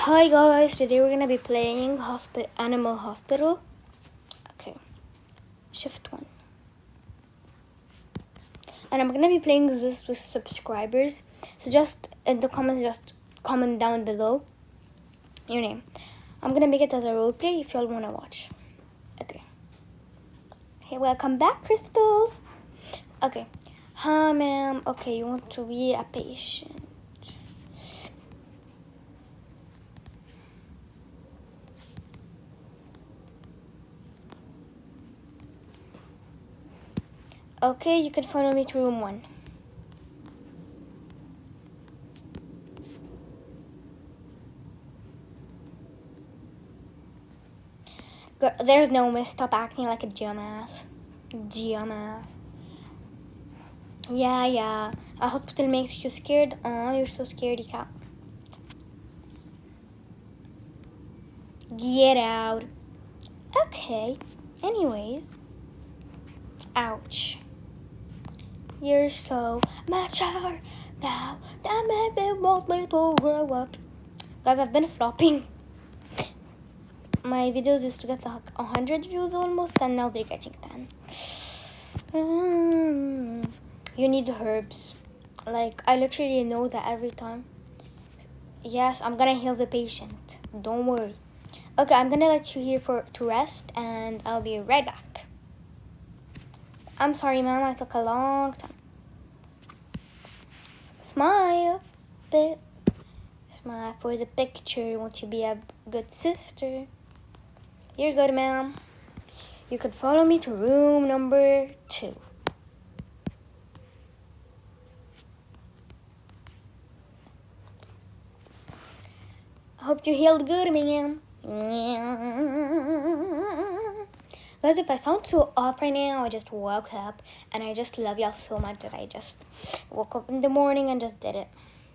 Hi guys, today we're gonna be playing Animal Hospital. Okay, shift 1. And I'm gonna be playing this with subscribers. So just in the comments, just comment down below your name. I'm gonna make it as a roleplay if y'all wanna watch. Okay. Hey, welcome back, Crystals. Okay. Hi, ma'am. Okay, you want to be a patient. Okay, you can follow me to room 1. There's no miss. Stop acting like a dumbass. Dumbass. Yeah. A hospital makes you scared. Oh, you're so scaredy cat. Get out. Okay. Anyways. Ouch. You're so mature now. That baby wants me to grow up. Guys, I've been flopping. My videos used to get like 100 views almost, and now they're getting 10. You need herbs. Like, I literally know that every time. Yes, I'm gonna heal the patient. Don't worry. Okay, I'm gonna let you here to rest, and I'll be right back. I'm sorry, ma'am. I took a long time. Smile. Smile for the picture. Won't you be a good sister? You're good, ma'am. You can follow me to room number 2. I hope you healed good, ma'am. Guys, if I sound so off right now, I just woke up and I just love y'all so much that I just woke up in the morning and just did it.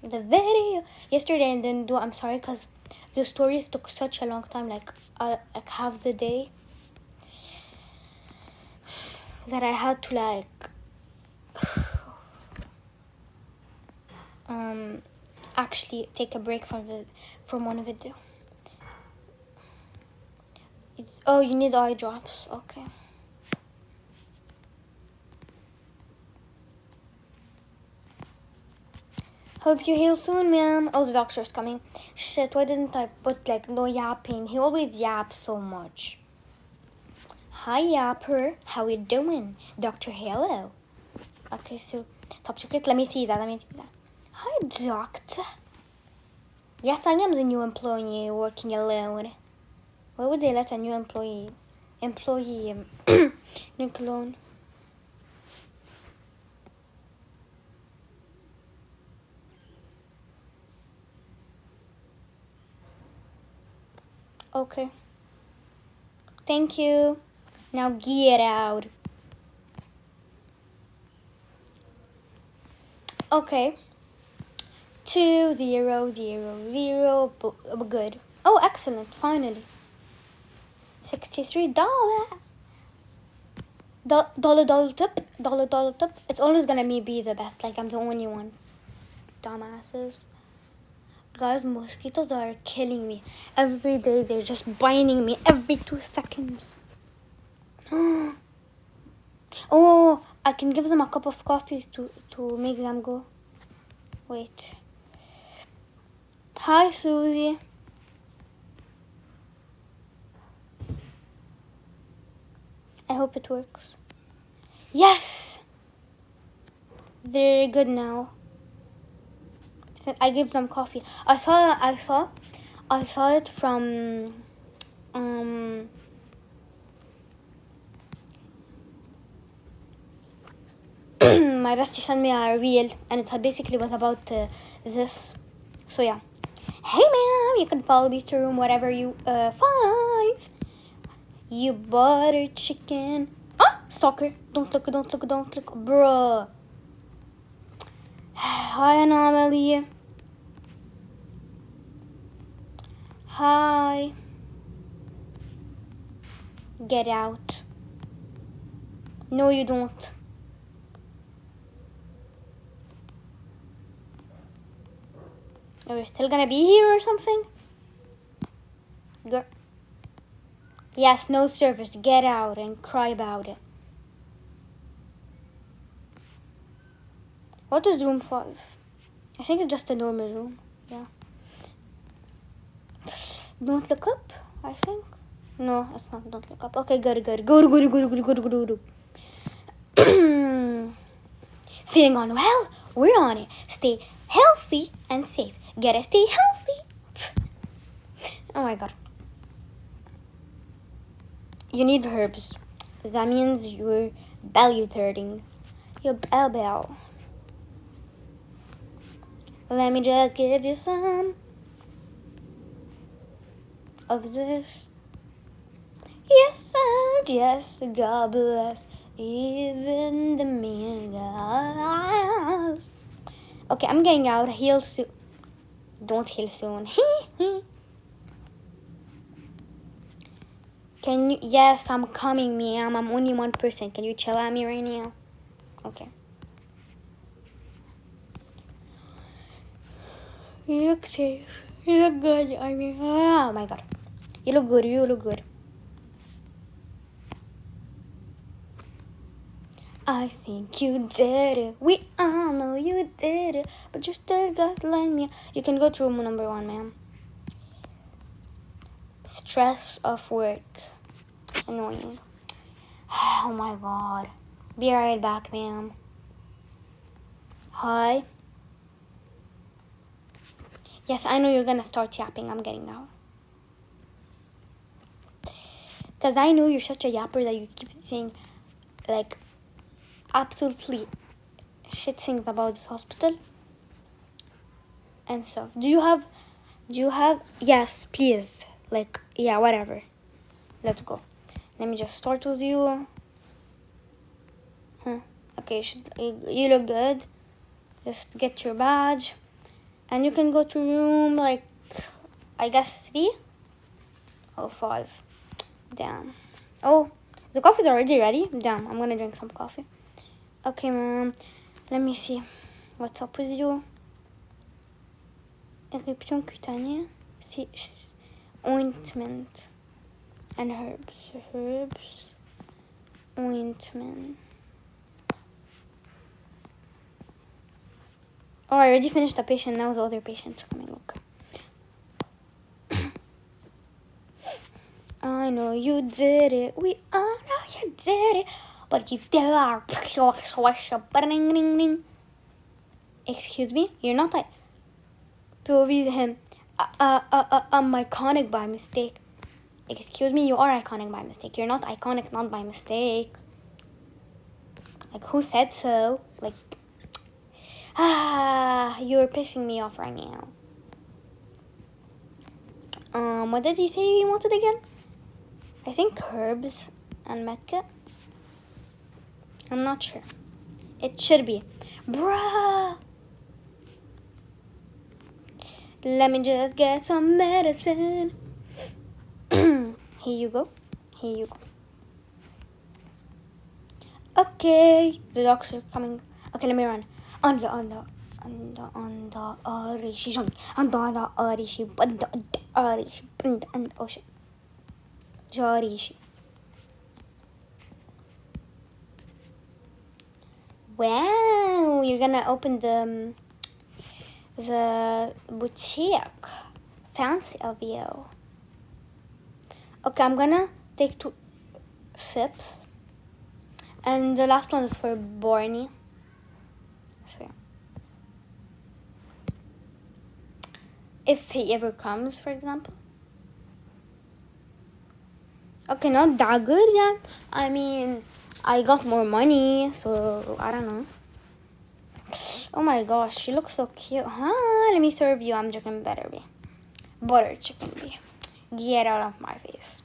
The video yesterday and didn't do. I'm sorry because the stories took such a long time, like half the day, that I had to actually take a break from one video. Oh, you need eye drops. Okay. Hope you heal soon, ma'am. Oh, the doctor's coming. Shit, why didn't I put no yapping? He always yaps so much. Hi, yapper. How you doing? Dr. Hello. Okay, so top secret. Let me see that. Hi, doctor. Yes, I am the new employee working alone. Why would they let a new employee alone? Okay. Thank you. Now get out. Okay. 2,000. Good. Oh, excellent. Finally. $63. Dollar tip. Dollar tip. It's always gonna be the best. Like, I'm the only one. Dumbasses. Guys, mosquitoes are killing me. Every day they're just biting me every 2 seconds. Oh, I can give them a cup of coffee to make them go. Wait. Hi, Susie. I hope it works. Yes! They're good now. I gave them coffee. I saw it from my bestie sent me a reel, and it basically was about this. So yeah. Hey ma'am, you can follow me to room whatever you 5. You butter chicken. Ah, stalker. Don't look, bruh. Hi, Anomaly. Hi. Get out. No, you don't. Are you still gonna be here or something? Girl. Yes, no service. Get out and cry about it. What is room 5? I think it's just a normal room. Yeah. Don't look up, I think. No, it's not. Don't look up. Okay, good. Go. Feeling unwell? We're on it. Stay healthy and safe. Gotta stay healthy. Oh my god. You need herbs. That means you're belly hurting. Your bell. Let me just give you some of this. Yes, and yes, God bless even the mean guys. Okay, I'm getting out. Heal soon. Don't heal soon. Can you? Yes, I'm coming, ma'am. I'm only 1%. Can you chill at me right now? Okay. You look safe. You look good. I mean, oh my god. You look good. You look good. I think you did it. We all know you did it. But you still got to let me. You can go to room number 1, ma'am. Stress of work. Annoying. Oh my god. Be right back, ma'am. Hi. Yes, I know you're gonna start yapping. I'm getting out. Because I know you're such a yapper that you keep saying, like, absolutely shit things about this hospital and stuff. Do you have, yes, please. Like, yeah, whatever. Let's go. Let me just start with you. Huh. Okay, you look good. Just get your badge. And you can go to room, like, I guess 3 or 5. Damn. Oh, the coffee's already ready. Damn, I'm gonna drink some coffee. Okay, ma'am. Let me see. What's up with you? Éruption cutanée. Ointment. And herbs. Ointment. Oh, I already finished the patient. Now the other patient's coming. Look. I know you did it. We all know you did it. But you still are. Excuse me? You're not like... Proves him. I'm iconic by mistake. Excuse me? You are iconic by mistake. You're not iconic, not by mistake. Like, who said so? Like... you're pissing me off right now. What did he say he wanted again? I think herbs and medkit. I'm not sure. It should be. Bruh! Let me just get some medicine. Here you go. Okay, the doctor's coming. Okay, let me run. Oh shit. Jarishi. Wow, you're gonna open the boutique. Fancy of you. Okay, I'm gonna take 2 sips. And the last one is for Barney. So yeah. If he ever comes, for example. Okay, not that good, yeah. I mean, I got more money, so I don't know. Oh my gosh, she looks so cute. Huh? Let me serve you. I'm joking. Better be. Butter chicken be. Get out of my face.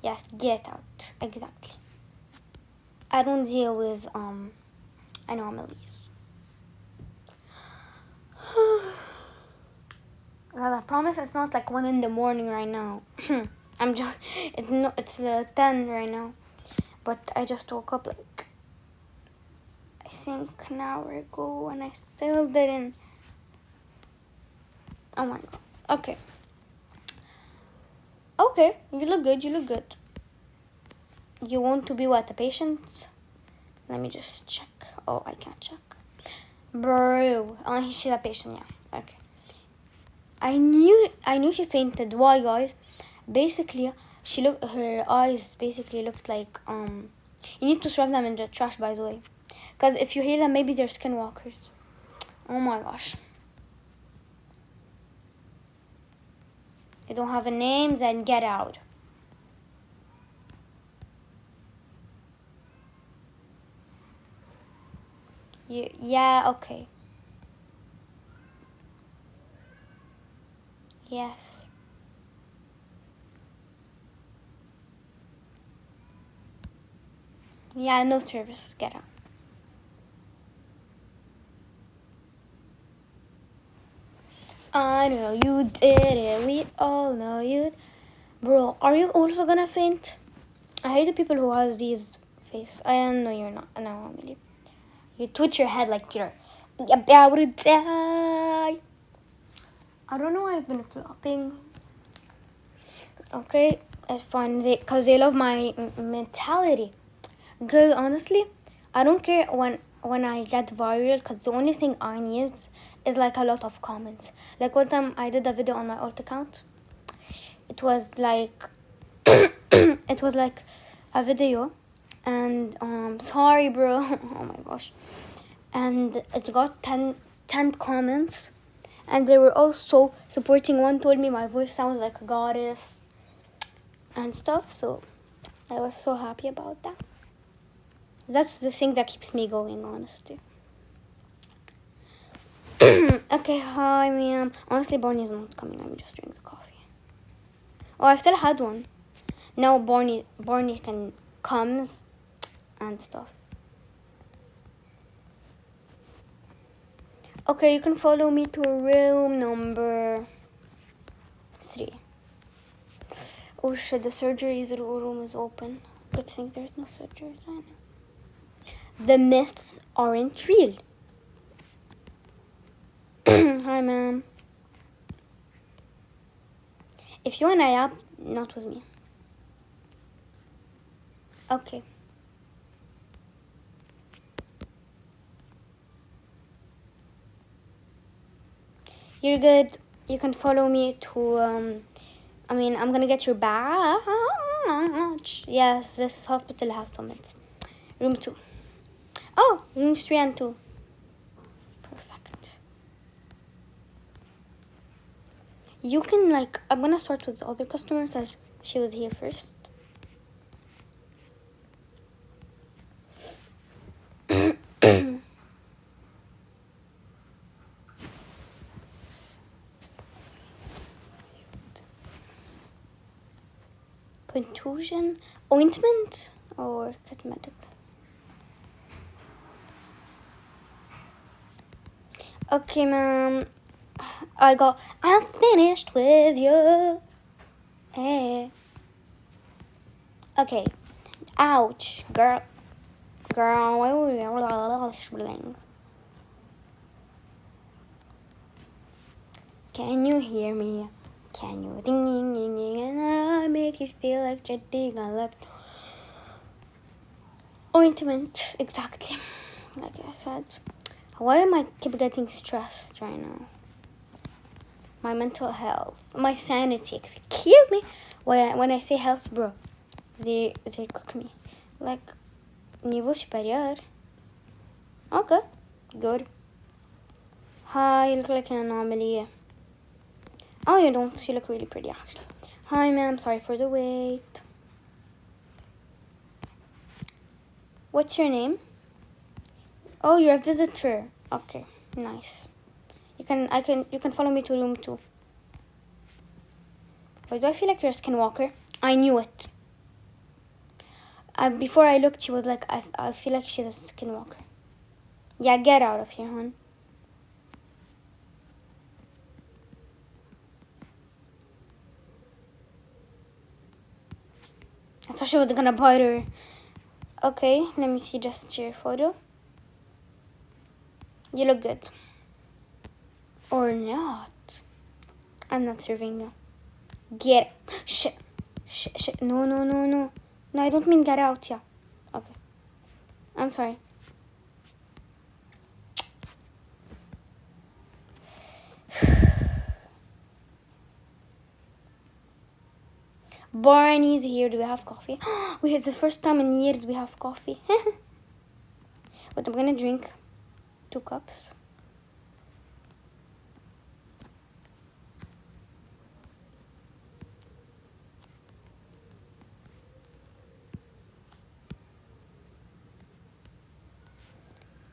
Yes, get out. Exactly. I don't deal with anomalies. God, I promise it's not like 1 in the morning right now. I'm just, it's 10 right now. But I just woke up like, I think an hour ago and I still didn't. Oh my god. Okay. Okay, you look good, you look good. You want to be what, a patient? Let me just check. Oh, I can't check. Bro. Oh, she's a patient, yeah. Okay. I knew she fainted. Why, guys? Basically, her eyes basically looked like, you need to throw them in the trash, by the way. Because if you hear them, maybe they're skinwalkers. Oh my gosh. You don't have a name, then get out. Yeah, okay. Yes. Yeah, no service. Get out. I know you did it. We all know you. Bro, are you also gonna faint? I hate the people who has these face. I know you're not. No, Emily. You twitch your head like you're about to die. I don't know why I've been flopping. Okay, it's fine. Because they love my mentality. Because honestly, I don't care when I get viral. Because the only thing I need is like a lot of comments. Like one time I did a video on my alt account. It was like it was like a video, and sorry bro. Oh my gosh. And it got 10 comments, and they were all so supporting. One told me my voice sounds like a goddess and stuff, so I was so happy about that. That's the thing that keeps me going, honestly. Okay, hi ma'am. Honestly, Barney's not coming. I'm just drinking the coffee. Oh, I still had one. Now Barney can comes and stuff. Okay, you can follow me to room number 3. Oh shit, the surgery room is open. Good thing there's no surgery. The myths aren't real. Hi, ma'am. If you want a app, not with me. Okay. You're good. You can follow me to, I'm gonna get your badge. Yes, this hospital has toilets. Room 2. Oh, rooms 3 and 2. Perfect. You can, I'm gonna start with the other customer because she was here first. Contusion ointment or cosmetic? Okay, ma'am. I'm finished with you. Hey. Okay. Ouch, girl. Can you hear me? Can you ding ding ding ding, and I make you feel like jetting I left ointment, exactly like I said. Why am I keep getting stressed right now? My mental health, my sanity. Excuse me. When I say health, bro, they cook me like niveau supérieur. Okay, good. Hi, you look like an anomaly. Oh, you don't. You look really pretty, actually. Hi, ma'am. Sorry for the wait. What's your name? Oh, you're a visitor. Okay, nice. You can follow me to room 2. Why do I feel like you're a skinwalker? I knew it. Before I looked, she was like, I feel like she's a skinwalker. Yeah, get out of here, hon. I thought she was gonna bite her. Okay, let me see just your photo. You look good. Or not. I'm not serving you. Get it. Shit. No. No, I don't mean get out, yeah. Okay. I'm sorry. Barney's here. Do we have coffee? It's the first time in years we have coffee. But I'm gonna drink 2 cups.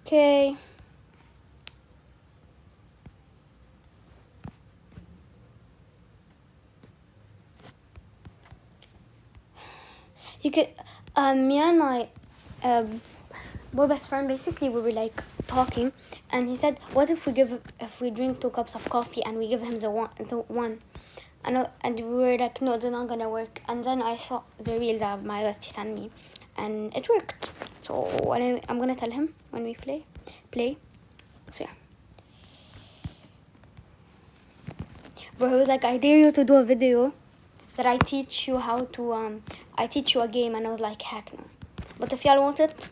Okay. You could, me and my boy best friend, basically we were like talking, and he said, what if we drink 2 cups of coffee and we give him the one? And we were like, no, it's not gonna work. And then I saw the reel that my bestie sent me, and it worked. So I'm gonna tell him when we play. So yeah. But he was like, I dare you to do a video that I teach you how to I teach you a game, and I was like, heck no. But if y'all want it,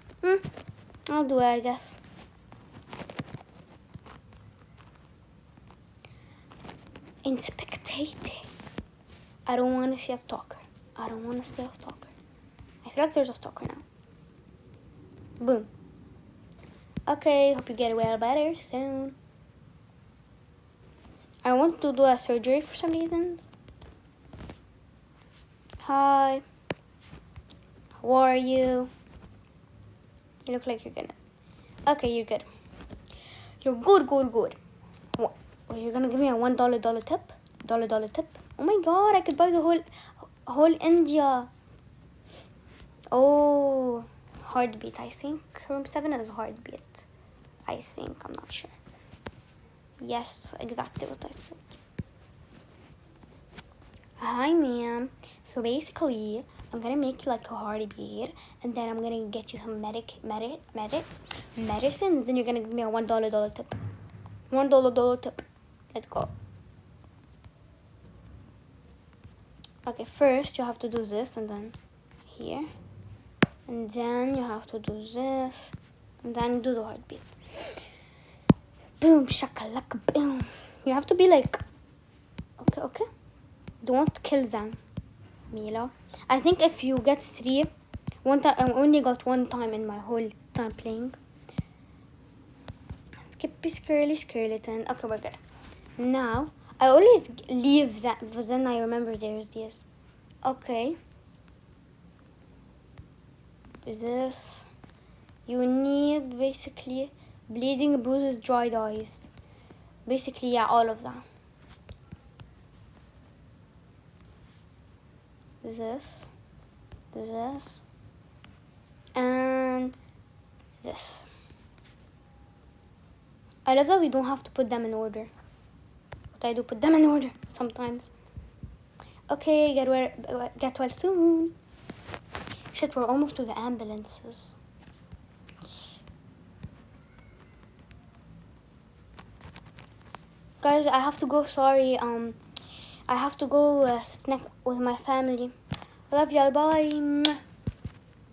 I'll do it, I guess. In spectating, I don't want to see a stalker. I feel like there's a stalker now. Boom. Okay, hope you get well better soon. I want to do a surgery for some reasons. Hi. How are you? You look like you're gonna... Okay, you're good. You're good. What? You're gonna give me a $1 tip? Dollar tip? Oh my god, I could buy the whole India. Oh, Heartbeat. I think room 7 is Heartbeat. I think, I'm not sure. Yes, exactly what I said. Hi, ma'am. So basically, I'm gonna make you like a heartbeat, and then I'm gonna get you some medicine, and then you're gonna give me a $1 tip. $1 tip. Let's go. Okay, first you have to do this, and then here, and then you have to do this, and then do the heartbeat. Boom, shakalaka, boom. You have to be like, okay. Don't kill them, Mila. I think if you get 3, one time, I only got 1 time in my whole time playing. Skippy Skirly Skeleton. Okay, we're good. Now, I always leave that, but then I remember there's this. Okay. This. You need basically bleeding, bruises, dried eyes. Basically, yeah, all of that. This, and this. I love that we don't have to put them in order, but I do put them in order sometimes. Okay, get well soon. Shit, we're almost to the ambulances. Guys, I have to go, sorry, I have to go sit with my family. I love y'all, bye.